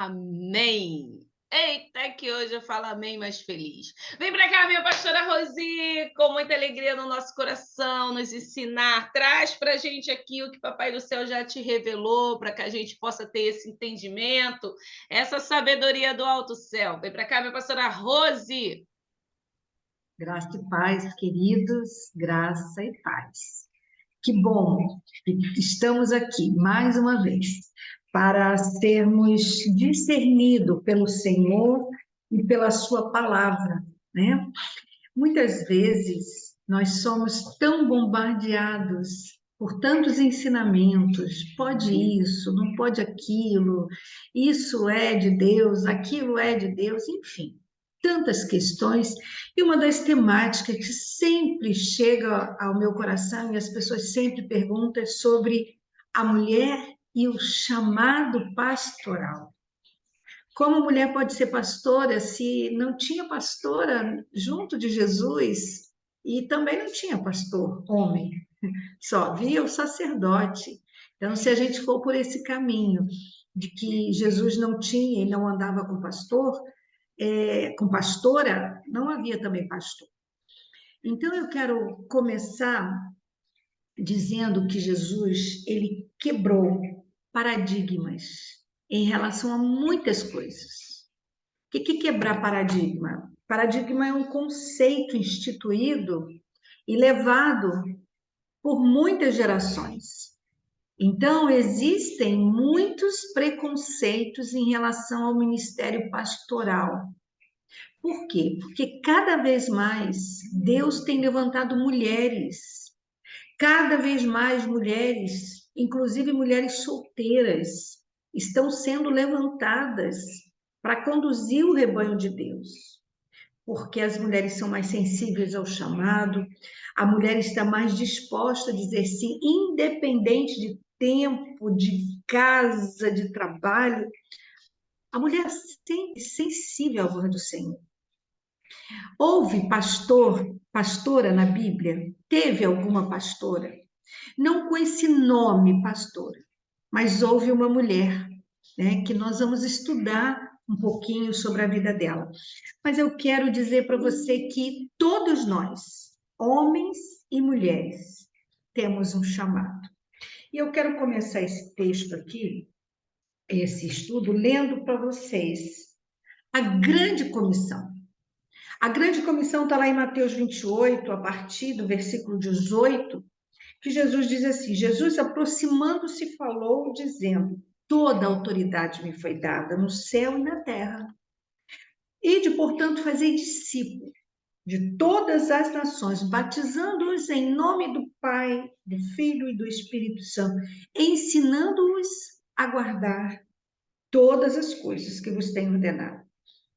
Amém. Eita, que hoje eu falo amém mais feliz. Vem para cá, minha pastora Rosi, com muita alegria no nosso coração, nos ensinar. Traz para a gente aqui o que Papai do Céu já te revelou, para que a gente possa ter esse entendimento, essa sabedoria do alto céu. Vem para cá, minha pastora Rosi. Graça e paz, queridos, graça e paz. Que bom que estamos aqui mais uma vez para sermos discernidos pelo Senhor e pela Sua palavra, né? Muitas vezes nós somos tão bombardeados por tantos ensinamentos, pode isso, não pode aquilo, isso é de Deus, aquilo é de Deus, enfim, tantas questões. E uma das temáticas que sempre chega ao meu coração e as pessoas sempre perguntam é sobre a mulher e o chamado pastoral. Como mulher pode ser pastora se não tinha pastora junto de Jesus e também não tinha pastor homem, só havia o sacerdote. Então, se a gente for por esse caminho de que Jesus não tinha e não andava com pastor, com pastora, não havia também pastor. Então, eu quero começar dizendo que Jesus, ele quebrou paradigmas em relação a muitas coisas. O que é quebrar paradigma? Paradigma é um conceito instituído e levado por muitas gerações. Então, existem muitos preconceitos em relação ao ministério pastoral. Por quê? Porque cada vez mais Deus tem levantado mulheres, cada vez mais mulheres, inclusive mulheres solteiras, estão sendo levantadas para conduzir o rebanho de Deus. Porque as mulheres são mais sensíveis ao chamado, a mulher está mais disposta a dizer sim, independente de tempo, de casa, de trabalho. A mulher é sempre sensível à voz do Senhor. Houve pastora na Bíblia? Teve alguma pastora? Não com esse nome, pastora, mas houve uma mulher, né, que nós vamos estudar um pouquinho sobre a vida dela. Mas eu quero dizer para você que todos nós, homens e mulheres, temos um chamado. E eu quero começar esse texto aqui, esse estudo, lendo para vocês a grande comissão. A grande comissão está lá em Mateus 28, a partir do versículo 18, que Jesus diz assim: Jesus, aproximando-se, falou, dizendo: toda a autoridade me foi dada no céu e na terra. Ide, portanto, fazei discípulos de todas as nações, batizando-os em nome do Pai, do Filho e do Espírito Santo, ensinando-os a guardar todas as coisas que vos tenho ordenado.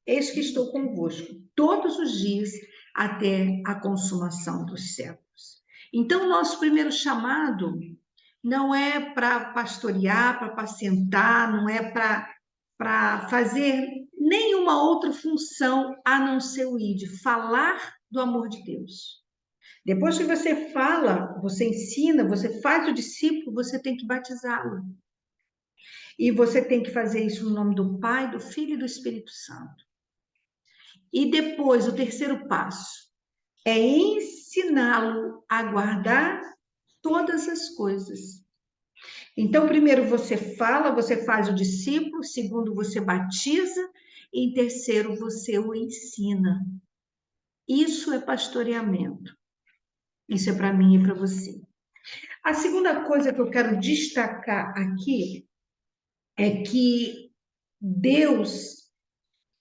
Eis que estou convosco todos os dias até a consumação dos séculos. Então, nosso primeiro chamado não é para pastorear, para apacentar, não é para fazer nenhuma outra função a não ser o ID, falar do amor de Deus. Depois que você fala, você ensina, você faz o discípulo, você tem que batizá-lo. E você tem que fazer isso no nome do Pai, do Filho e do Espírito Santo. E depois, o terceiro passo é ensiná-lo a guardar todas as coisas. Então, primeiro você fala, você faz o discípulo, segundo você batiza, e em terceiro você o ensina. Isso é pastoreamento. Isso é para mim e para você. A segunda coisa que eu quero destacar aqui é que Deus,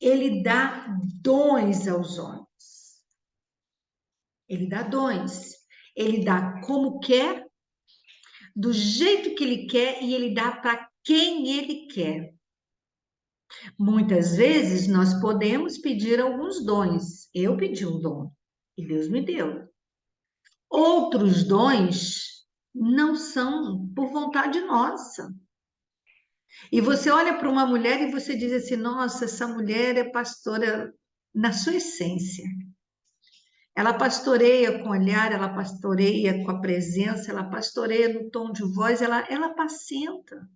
ele dá dons aos homens. Ele dá dons. Ele dá como quer, do jeito que ele quer e ele dá para quem ele quer. Muitas vezes nós podemos pedir alguns dons. Eu pedi um dom e Deus me deu. Outros dons não são por vontade nossa. E você olha para uma mulher e você diz assim: nossa, essa mulher é pastora na sua essência. Ela pastoreia com o olhar, ela pastoreia com a presença, ela pastoreia no tom de voz, ela apacenta.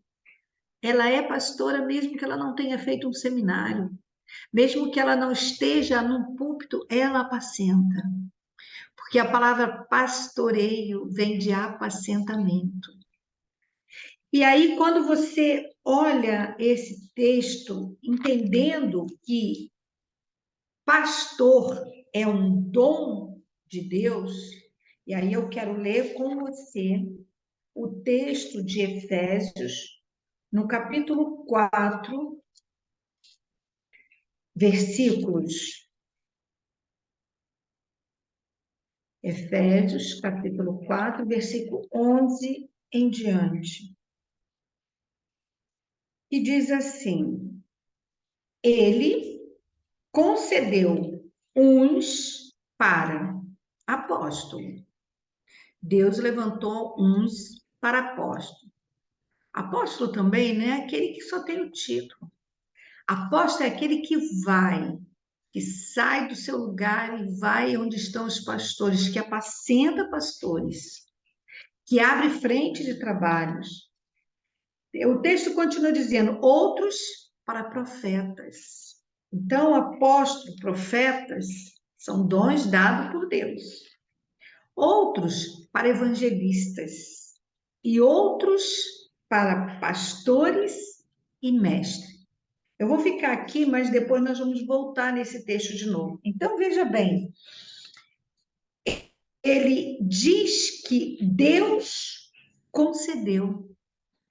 ela é pastora mesmo que ela não tenha feito um seminário, mesmo que ela não esteja num púlpito, ela apacenta. Porque a palavra pastoreio vem de apacentamento. E aí, quando você olha esse texto, entendendo que pastor é um dom de Deus, e aí eu quero ler com você o texto de Efésios, no capítulo 4, versículos. Efésios, capítulo 4, versículo 11 em diante. E diz assim: Ele concedeu uns para apóstolo. Deus levantou uns para apóstolo. Apóstolo também, né? Aquele que só tem o título. Apóstolo é aquele que sai do seu lugar e vai onde estão os pastores, que apacenta pastores, que abre frente de trabalhos. O texto continua dizendo, outros para profetas. Então, apóstolo, profetas, são dons dados por Deus. Outros para evangelistas. E outros para pastores e mestres. Eu vou ficar aqui, mas depois nós vamos voltar nesse texto de novo. Então, veja bem, ele diz que Deus concedeu,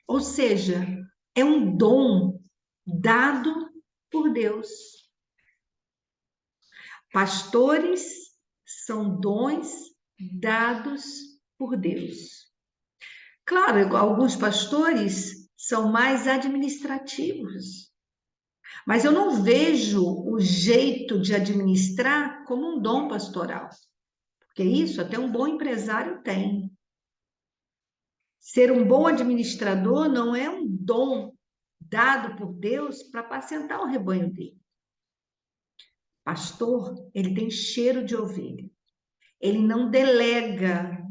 ou seja, é um dom dado por Deus. Pastores são dons dados por Deus. Claro, alguns pastores são mais administrativos, mas eu não vejo o jeito de administrar como um dom pastoral, porque isso até um bom empresário tem. Ser um bom administrador não é um dom dado por Deus para apacentar o rebanho dele. Pastor, ele tem cheiro de ovelha. Ele não delega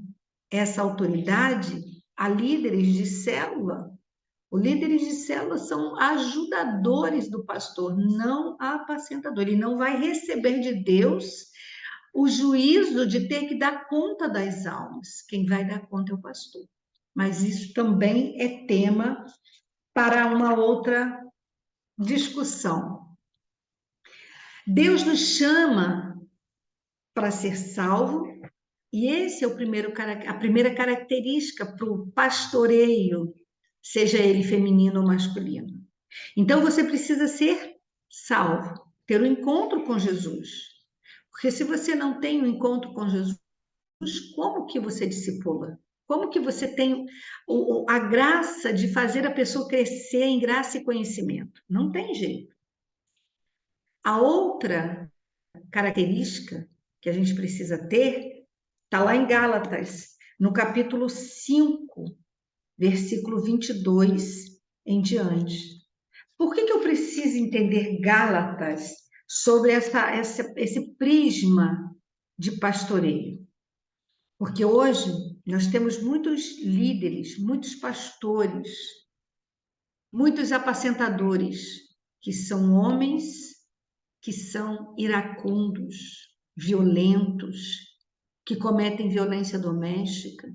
essa autoridade a líderes de célula. Os líderes de célula são ajudadores do pastor, não apacentador. Ele não vai receber de Deus o juízo de ter que dar conta das almas. Quem vai dar conta é o pastor. Mas isso também é tema para uma outra discussão. Deus nos chama para ser salvo, e esse é a primeira característica para o pastoreio, seja ele feminino ou masculino. Então você precisa ser salvo, ter um encontro com Jesus. Porque se você não tem um encontro com Jesus, como que você discipula? Como que você tem a graça de fazer a pessoa crescer em graça e conhecimento? Não tem jeito. A outra característica que a gente precisa ter está lá em Gálatas, no capítulo 5, versículo 22 em diante. Por que eu preciso entender Gálatas sobre esse prisma de pastoreio? Porque hoje nós temos muitos líderes, muitos pastores, muitos apacentadores, que são homens que são iracundos, violentos, que cometem violência doméstica.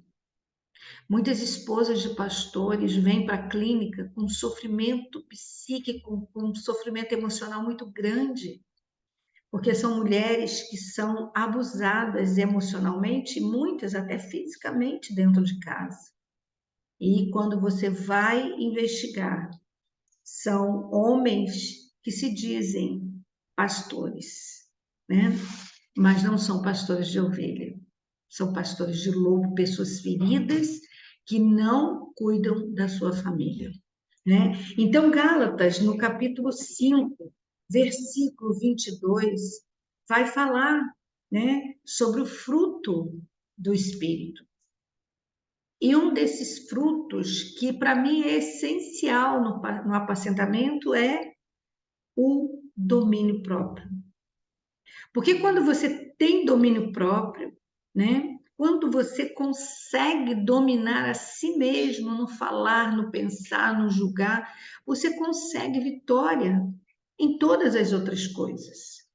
Muitas esposas de pastores vêm para a clínica com sofrimento psíquico, com sofrimento emocional muito grande, porque são mulheres que são abusadas emocionalmente, muitas até fisicamente dentro de casa. E quando você vai investigar, são homens que se dizem pastores, né? Mas não são pastores de ovelha, são pastores de lobo, pessoas feridas que não cuidam da sua família, né? Então, Gálatas, no capítulo 5, versículo 22, vai falar, né, sobre o fruto do Espírito. E um desses frutos, que para mim é essencial no apacentamento, é o domínio próprio. Porque quando você tem domínio próprio, né, quando você consegue dominar a si mesmo no falar, no pensar, no julgar, você consegue vitória em todas as outras coisas.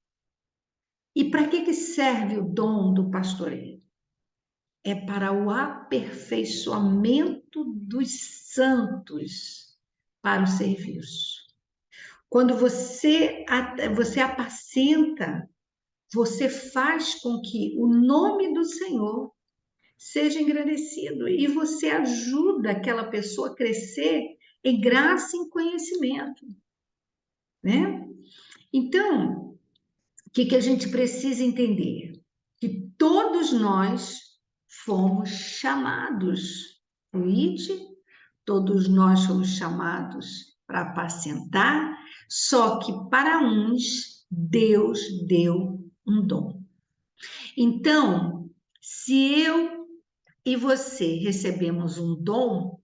E para que serve o dom do pastoreio? É para o aperfeiçoamento dos santos para o serviço. Quando você apacenta, você faz com que o nome do Senhor seja engrandecido e você ajuda aquela pessoa a crescer em graça e em conhecimento, né? Então, o que a gente precisa entender? Que todos nós fomos chamados, todos nós fomos chamados para apacentar, só que para uns Deus deu um dom. Então, se eu e você recebemos um dom,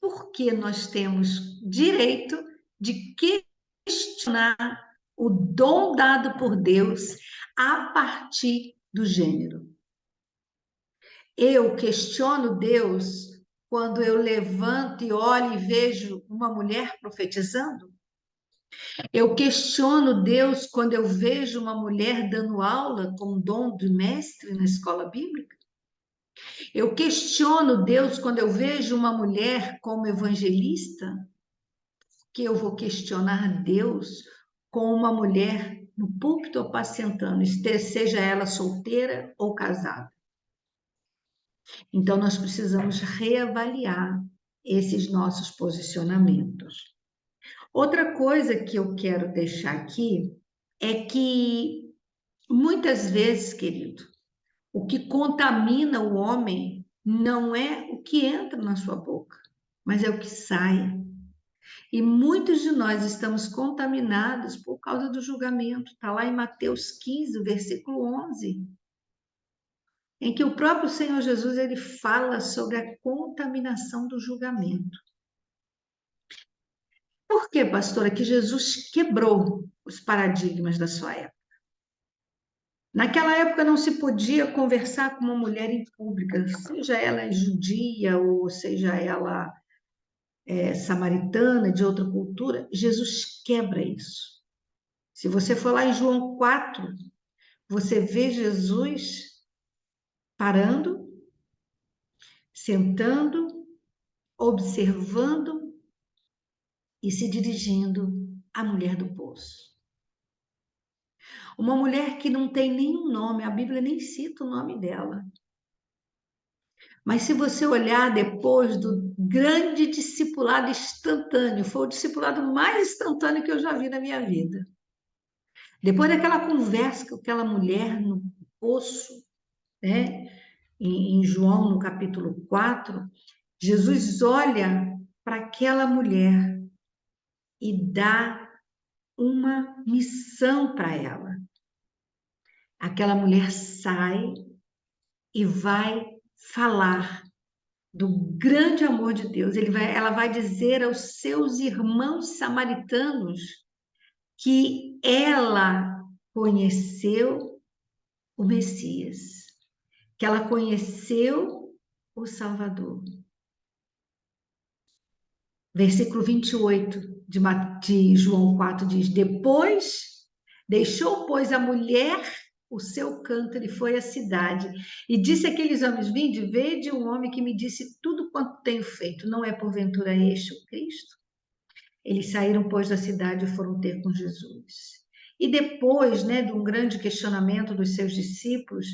por que nós temos direito de questionar o dom dado por Deus a partir do gênero? Eu questiono Deus quando eu levanto e olho e vejo uma mulher profetizando? Eu questiono Deus quando eu vejo uma mulher dando aula com o dom de mestre na escola bíblica? Eu questiono Deus quando eu vejo uma mulher como evangelista? Que eu vou questionar Deus com uma mulher no púlpito apacentando, seja ela solteira ou casada. Então, nós precisamos reavaliar esses nossos posicionamentos. Outra coisa que eu quero deixar aqui é que, muitas vezes, querido, o que contamina o homem não é o que entra na sua boca, mas é o que sai. E muitos de nós estamos contaminados por causa do julgamento. Está lá em Mateus 15, versículo 11, em que o próprio Senhor Jesus ele fala sobre a contaminação do julgamento. Por quê, pastora? Que Jesus quebrou os paradigmas da sua época. Naquela época não se podia conversar com uma mulher em pública, seja ela judia ou seja ela samaritana, de outra cultura. Jesus quebra isso. Se você for lá em João 4, você vê Jesus parando, sentando, observando e se dirigindo à mulher do poço. Uma mulher que não tem nenhum nome, a Bíblia nem cita o nome dela. Mas se você olhar depois do grande discipulado instantâneo, foi o discipulado mais instantâneo que eu já vi na minha vida. Depois daquela conversa com aquela mulher no poço, né? Em João, no capítulo 4, Jesus olha para aquela mulher e dá uma missão para ela. Aquela mulher sai e vai falar do grande amor de Deus. Ela vai dizer aos seus irmãos samaritanos que ela conheceu o Messias, que ela conheceu o Salvador. Versículo 28 de João 4 diz: Depois deixou, pois, a mulher o seu cântaro e foi à cidade. E disse àqueles homens: Vinde, vede um homem que me disse tudo quanto tenho feito. Não é porventura este o Cristo? Eles saíram, pois, da cidade e foram ter com Jesus. E depois, né, de um grande questionamento dos seus discípulos,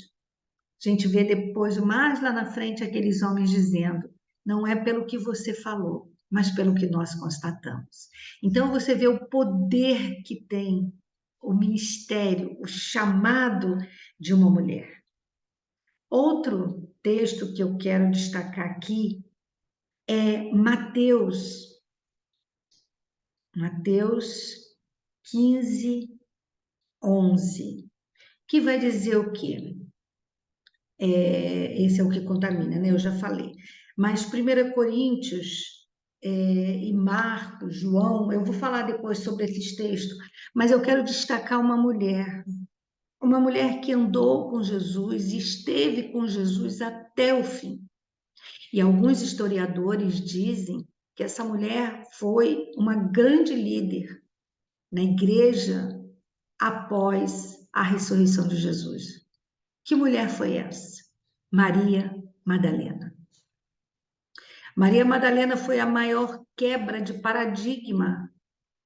a gente vê depois, mais lá na frente, aqueles homens dizendo: Não é pelo que você falou, mas pelo que nós constatamos. Então você vê o poder que tem o ministério, o chamado de uma mulher. Outro texto que eu quero destacar aqui é Mateus 15, 11, que vai dizer o quê? Esse é o que contamina, né? Eu já falei. Mas 1 Coríntios e Marcos, João, eu vou falar depois sobre esses textos, mas eu quero destacar uma mulher uma mulher que andou com Jesus e esteve com Jesus até o fim. E alguns historiadores dizem que essa mulher foi uma grande líder na igreja após a ressurreição de Jesus. Que mulher foi essa? Maria Madalena. Maria Madalena foi a maior quebra de paradigma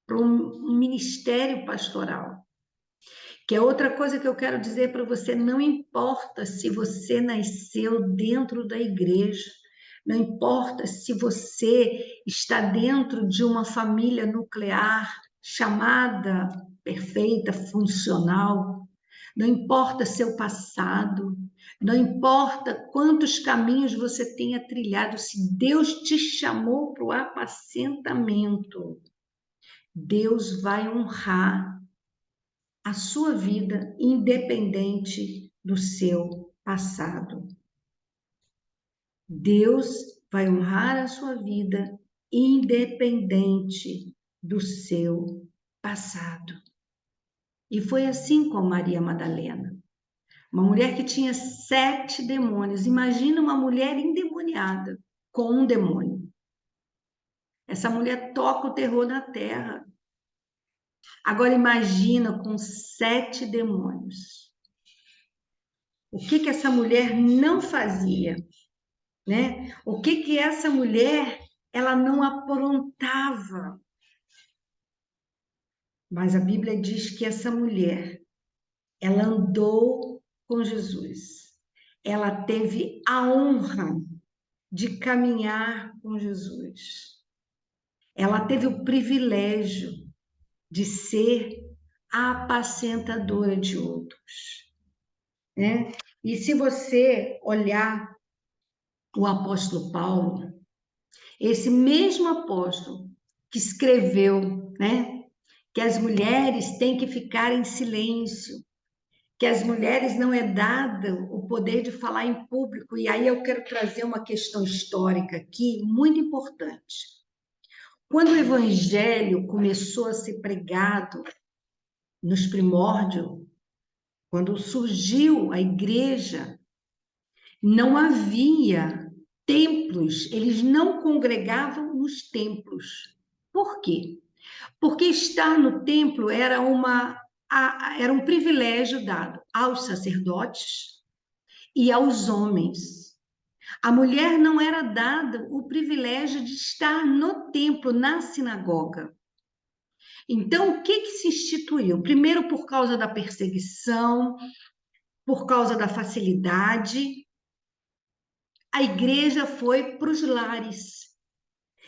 para um ministério pastoral. Que é outra coisa que eu quero dizer para você, não importa se você nasceu dentro da igreja, não importa se você está dentro de uma família nuclear chamada perfeita, funcional, não importa seu passado, não importa quantos caminhos você tenha trilhado, se Deus te chamou para o apacentamento, Deus vai honrar a sua vida independente do seu passado. Deus vai honrar a sua vida independente do seu passado. E foi assim com Maria Madalena. Uma mulher que tinha 7 demônios. Imagina uma mulher endemoniada com um demônio. Essa mulher toca o terror na terra. Agora imagina com 7 demônios. O que essa mulher não fazia, né? O que essa mulher ela não aprontava. Mas a Bíblia diz que essa mulher, ela andou com Jesus. Ela teve a honra de caminhar com Jesus. Ela teve o privilégio de ser a apacentadora de outros, né? E se você olhar o apóstolo Paulo, esse mesmo apóstolo que escreveu, né, que as mulheres têm que ficar em silêncio, que as mulheres não é dado o poder de falar em público. E aí eu quero trazer uma questão histórica aqui muito importante. Quando o evangelho começou a ser pregado nos primórdios, quando surgiu a igreja, não havia templos, eles não congregavam nos templos. Por quê? Porque estar no templo era um privilégio dado aos sacerdotes e aos homens. A mulher não era dada o privilégio de estar no templo, na sinagoga. Então, o que se instituiu? Primeiro, por causa da perseguição, por causa da facilidade, a igreja foi para os lares.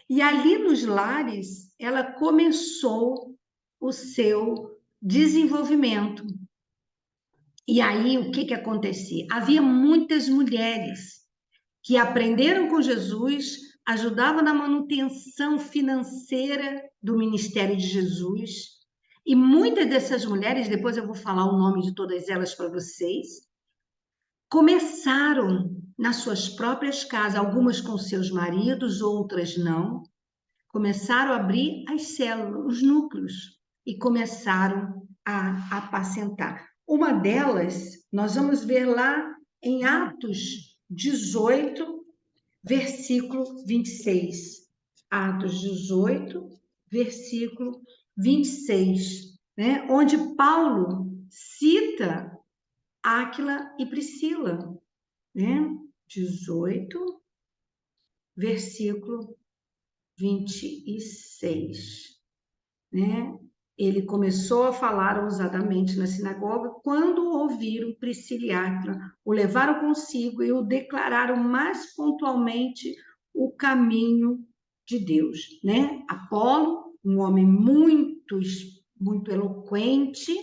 E ali nos lares, ela começou o seu desenvolvimento. E aí, o que acontecia? Havia muitas mulheres que aprenderam com Jesus, ajudavam na manutenção financeira do ministério de Jesus. E muitas dessas mulheres, depois eu vou falar o nome de todas elas para vocês, começaram nas suas próprias casas, algumas com seus maridos, outras não, começaram a abrir as células, os núcleos, e começaram a apacentar. Uma delas, nós vamos ver lá em Atos 18, versículo 26. Atos 18, versículo 26, né? Onde Paulo cita Áquila e Priscila, né? 18, versículo 26, né? Ele começou a falar ousadamente na sinagoga quando ouviram Priscila e Áquila, o levaram consigo e o declararam mais pontualmente o caminho de Deus, né? Apolo, um homem muito eloquente,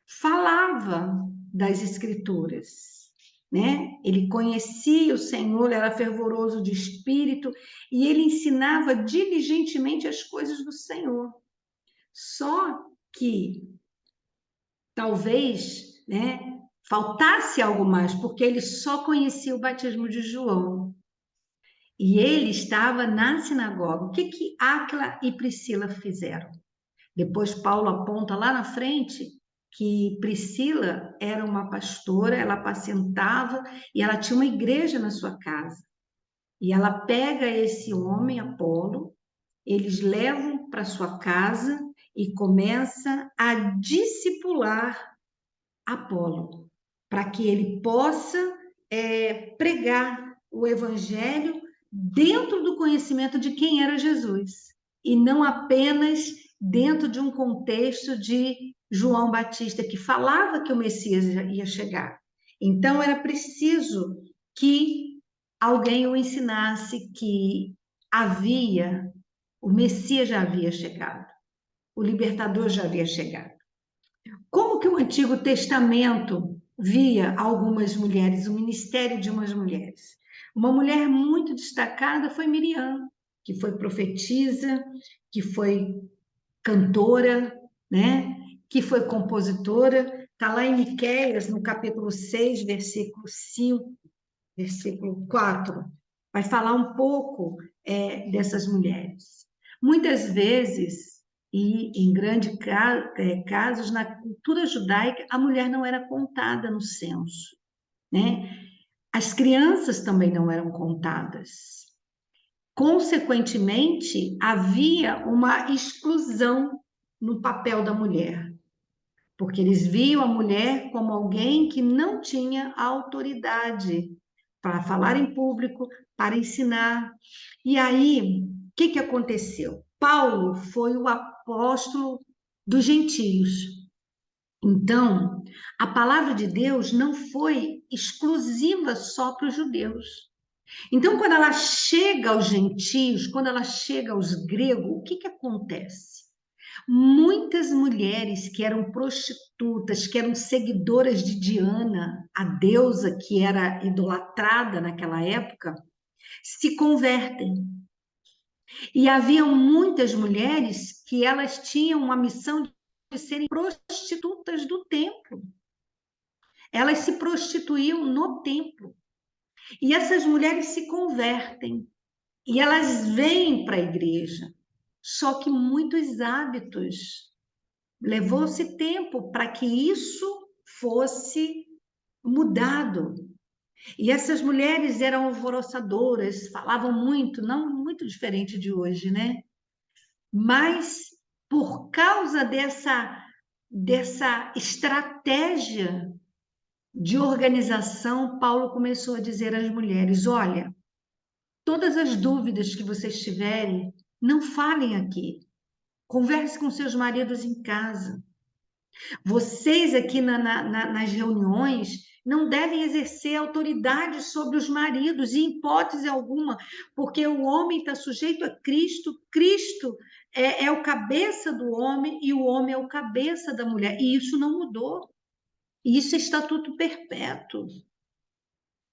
falava das Escrituras, né? Ele conhecia o Senhor, era fervoroso de espírito e ele ensinava diligentemente as coisas do Senhor. Só que talvez, né, faltasse algo mais, porque ele só conhecia o batismo de João. E ele estava na sinagoga. O que Áquila e Priscila fizeram? Depois Paulo aponta lá na frente que Priscila era uma pastora, ela apacentava e ela tinha uma igreja na sua casa. E ela pega esse homem, Apolo, eles levam para sua casa e começa a discipular Apolo, para que ele possa pregar o evangelho dentro do conhecimento de quem era Jesus, e não apenas dentro de um contexto de João Batista, que falava que o Messias ia chegar. Então, era preciso que alguém o ensinasse que o Messias já havia chegado, o libertador já havia chegado. Como que o Antigo Testamento via algumas mulheres, o ministério de umas mulheres? Uma mulher muito destacada foi Miriam, que foi profetisa, que foi cantora, né? Que foi compositora. Está lá em Miqueias, no capítulo 6, versículo 5, versículo 4. Vai falar um pouco dessas mulheres. Muitas vezes, e em grandes casos, na cultura judaica, a mulher não era contada no censo, né? As crianças também não eram contadas. Consequentemente, havia uma exclusão no papel da mulher, porque eles viam a mulher como alguém que não tinha autoridade para falar em público, para ensinar. E aí, o que aconteceu? Paulo foi o apóstolo dos gentios. Então, a palavra de Deus não foi exclusiva só para os judeus. Então, quando ela chega aos gentios, quando ela chega aos gregos, o que acontece? Muitas mulheres que eram prostitutas, que eram seguidoras de Diana, a deusa que era idolatrada naquela época, se convertem. E havia muitas mulheres que elas tinham uma missão de serem prostitutas do templo. Elas se prostituíam no templo. E essas mulheres se convertem. E elas vêm para a igreja. Só que muitos hábitos. Levou-se tempo para que isso fosse mudado. E essas mulheres eram alvoroçadoras, falavam muito, não muito diferente de hoje, né? Mas por causa dessa estratégia de organização, Paulo começou a dizer às mulheres: olha, todas as dúvidas que vocês tiverem, não falem aqui. Converse com seus maridos em casa. Vocês aqui nas reuniões não devem exercer autoridade sobre os maridos, em hipótese alguma, porque o homem está sujeito a Cristo, Cristo é o cabeça do homem e o homem é o cabeça da mulher, e isso não mudou. Isso é estatuto perpétuo.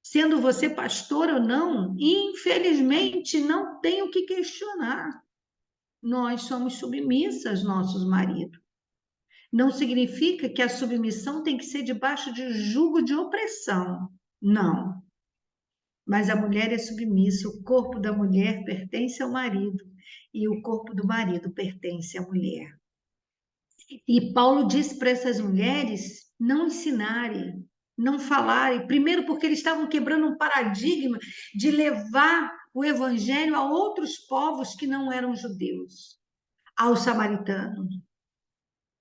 Sendo você pastor ou não, infelizmente não tem o que questionar. Nós somos submissas aos nossos maridos. Não significa que a submissão tem que ser debaixo de jugo de opressão. Não. Mas a mulher é submissa, o corpo da mulher pertence ao marido e o corpo do marido pertence à mulher. E Paulo disse para essas mulheres não ensinarem, não falarem, primeiro porque eles estavam quebrando um paradigma de levar o evangelho a outros povos que não eram judeus, aos samaritanos.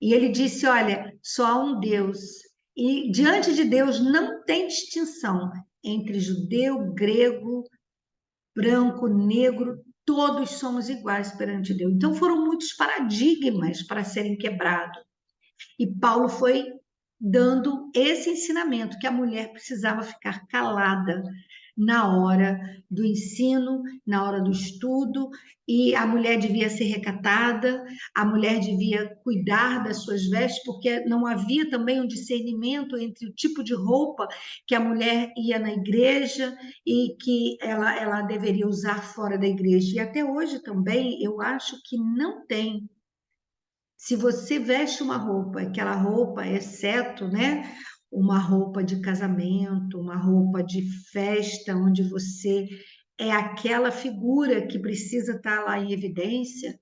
E ele disse: olha, só há um Deus. E diante de Deus não tem distinção entre judeu, grego, branco, negro, todos somos iguais perante Deus. Então foram muitos paradigmas para serem quebrados. E Paulo foi dando esse ensinamento que a mulher precisava ficar calada na hora do ensino, na hora do estudo, e a mulher devia ser recatada, a mulher devia cuidar das suas vestes, porque não havia também um discernimento entre o tipo de roupa que a mulher ia na igreja e que ela deveria usar fora da igreja. E até hoje também eu acho que não tem. Se você veste uma roupa, aquela roupa, exceto, né, uma roupa de casamento, uma roupa de festa, onde você é aquela figura que precisa estar lá em evidência,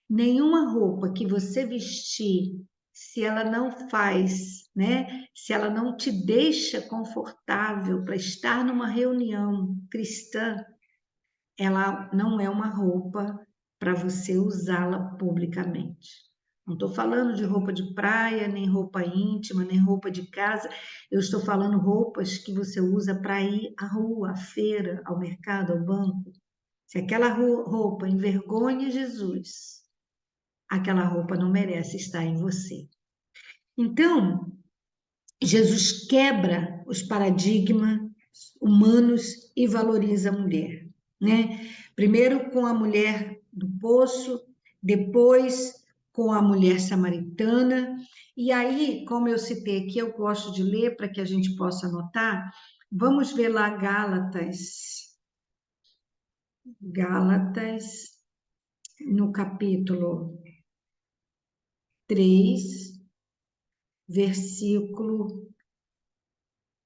nenhuma roupa que você vestir se ela não faz, né? Se ela não te deixa confortável para estar numa reunião cristã, ela não é uma roupa para você usá-la publicamente. Não estou falando de roupa de praia, nem roupa íntima, nem roupa de casa. Eu estou falando roupas que você usa para ir à rua, à feira, ao mercado, ao banco. Se aquela roupa envergonha Jesus, aquela roupa não merece estar em você. Então, Jesus quebra os paradigmas humanos e valoriza a mulher, né? Primeiro com a mulher do poço, depois com a mulher samaritana, e aí, como eu citei aqui, eu gosto de ler para que a gente possa anotar. Vamos ver lá Gálatas, no capítulo 3, versículo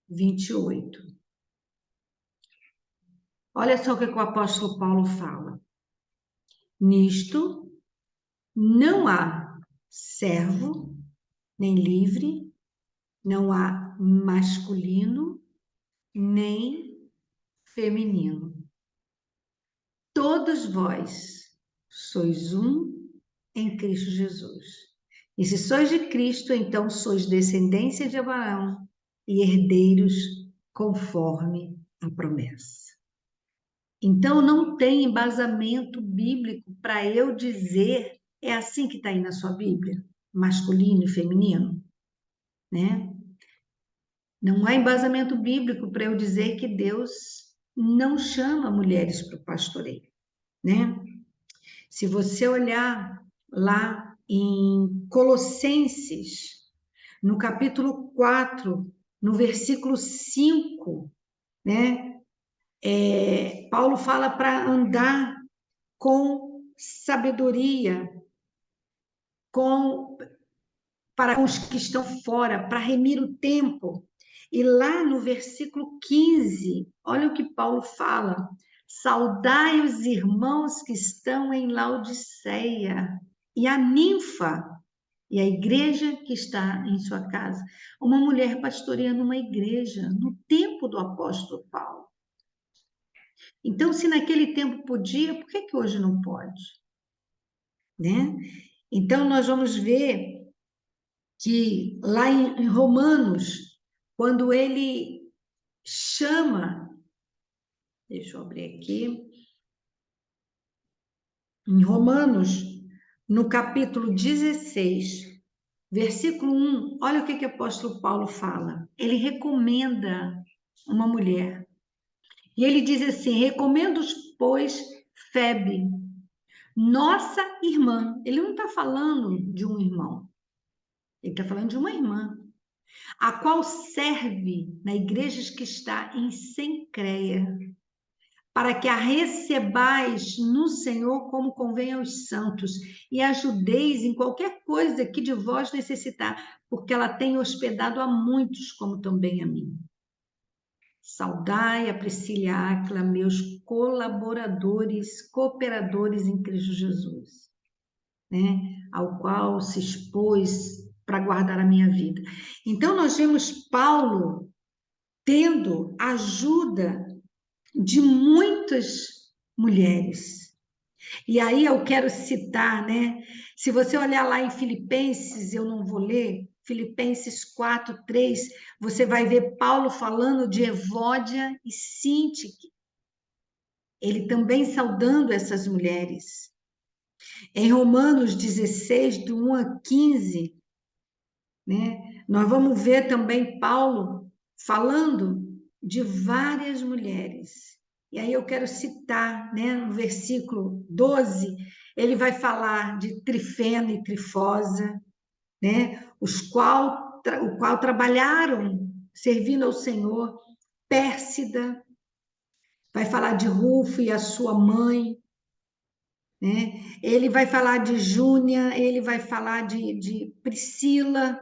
28. Olha só o que o apóstolo Paulo fala. Nisto não há servo, nem livre, não há masculino, nem feminino. Todos vós sois um em Cristo Jesus. E se sois de Cristo, então sois descendência de Abraão e herdeiros conforme a promessa. Então, não tem embasamento bíblico para eu dizer, é assim que está aí na sua Bíblia, masculino e feminino, né? Não há embasamento bíblico para eu dizer que Deus não chama mulheres para o pastoreio, né? Se você olhar lá em Colossenses, no capítulo 4, no versículo 5, né? Paulo fala para andar com sabedoria, para os que estão fora, para remir o tempo. E lá no versículo 15, olha o que Paulo fala: saudai os irmãos que estão em Laodiceia e a ninfa e a igreja que está em sua casa. Uma mulher pastoreando uma igreja no tempo do apóstolo Paulo. Então, se naquele tempo podia, por que hoje não pode? Né? Então, nós vamos ver que lá em Romanos, quando ele chama, deixa eu abrir aqui, em Romanos, no capítulo 16, versículo 1, olha o que o apóstolo Paulo fala. Ele recomenda uma mulher. E ele diz assim: recomendo, pois, Febe, nossa irmã. Ele não está falando de um irmão, ele está falando de uma irmã, a qual serve na igreja que está em Cencreia, para que a recebais no Senhor como convém aos santos, e ajudeis em qualquer coisa que de vós necessitar, porque ela tem hospedado a muitos, como também a mim. Saudai a Priscila e a Áquila, meus colaboradores, cooperadores em Cristo Jesus, né? Ao qual se expôs para guardar a minha vida. Então, nós vemos Paulo tendo ajuda de muitas mulheres. E aí eu quero citar, né? Se você olhar lá em Filipenses, eu não vou ler, Filipenses 4:3, você vai ver Paulo falando de Evódia e Sintique. Ele também saudando essas mulheres. Em Romanos 16, do 1 a 15, né? Nós vamos ver também Paulo falando de várias mulheres. E aí eu quero citar, né, no versículo 12, ele vai falar de Trifena e Trifosa, né, o qual trabalharam servindo ao Senhor. Pérsida, vai falar de Rufo e a sua mãe, né? Ele vai falar de Júnia, ele vai falar de Priscila,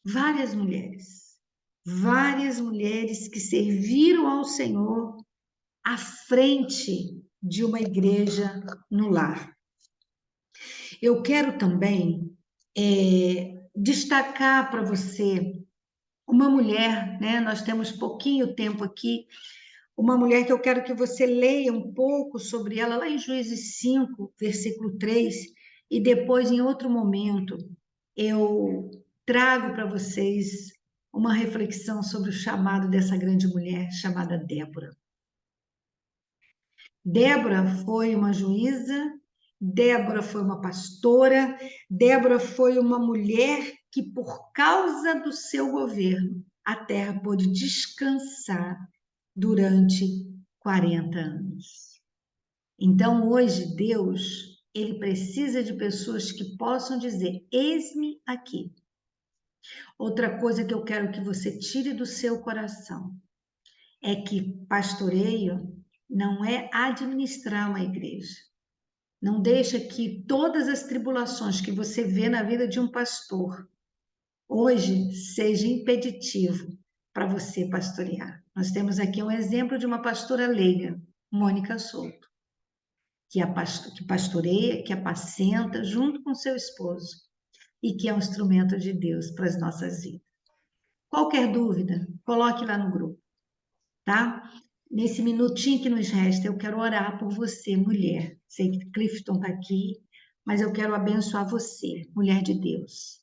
várias mulheres que serviram ao Senhor à frente de uma igreja no lar. Eu quero também destacar para você uma mulher, né? Nós temos pouquinho tempo aqui, uma mulher que eu quero que você leia um pouco sobre ela, lá em Juízes 5, versículo 3, e depois, em outro momento, eu trago para vocês uma reflexão sobre o chamado dessa grande mulher chamada Débora. Débora foi uma juíza, Débora foi uma pastora, Débora foi uma mulher que, por causa do seu governo, a terra pôde descansar durante 40 anos. Então, hoje, Deus, ele precisa de pessoas que possam dizer: eis-me aqui. Outra coisa que eu quero que você tire do seu coração é que pastoreio não é administrar uma igreja. Não deixa que todas as tribulações que você vê na vida de um pastor hoje seja impeditivo para você pastorear. Nós temos aqui um exemplo de uma pastora leiga, Mônica Souto, que pastoreia, que apacenta junto com seu esposo e que é um instrumento de Deus para as nossas vidas. Qualquer dúvida, coloque lá no grupo, tá? Nesse minutinho que nos resta, eu quero orar por você, mulher. Sei que Clifton está aqui, mas eu quero abençoar você, mulher de Deus.